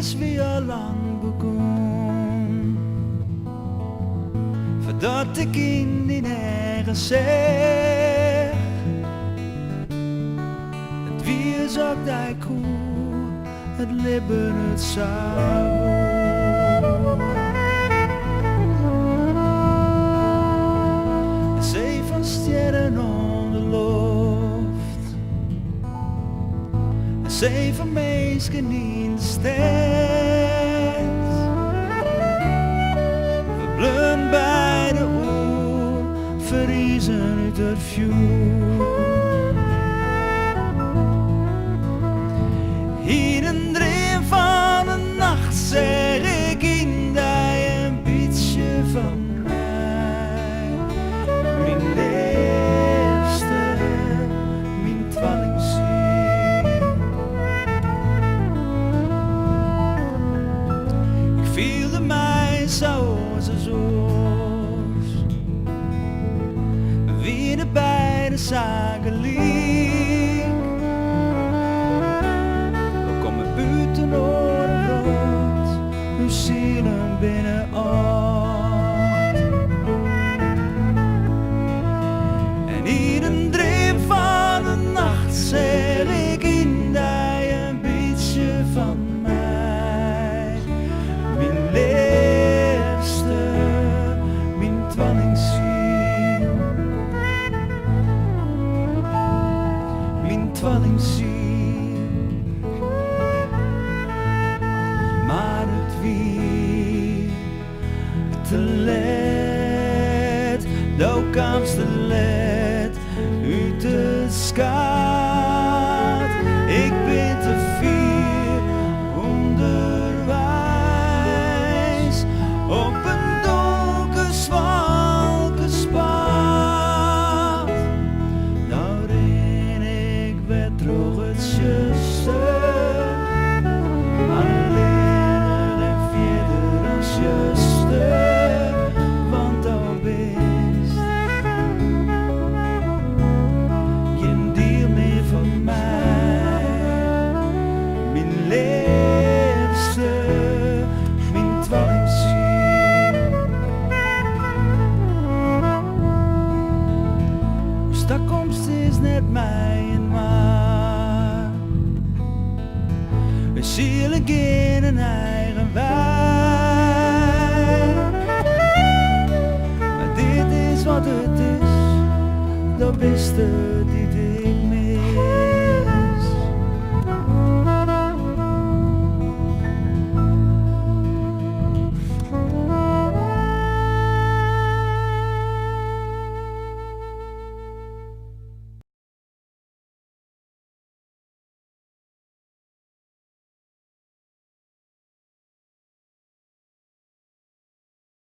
is wie al lang begon. Voordat ik in die nergens zeg, het wie zag dat koe, het lippen het zou. Een zee van sterren onder lucht, een zee van mensen in de stad. We blun bij de oer, verriezen uit het vuur. In een dream van een nacht zeg ik in die een beetje van mij. Mijn liefste, mijn dwallingziel. Ik voelde mij zoals een zoos, wie er bij de zaken liep. Uw zielen binnenuit. En in een dream van de nacht zeg ik in die een beetje van mij. Mijn liefste, mijn dwallingziel. Mijn dwallingziel. Maar het wie te let, nou kamst te let uit de skaat. Ik ben te veel onderwijs op een donker zwalke spaat. Nou ren ik weer terug het zuster. Want dan best geen deel meer van mij. Mijn liefste, mijn dwallingziel. Dus de komst is net mij en maar. We zullen geen een eigen weg. Wat het is, dat wist het niet ik.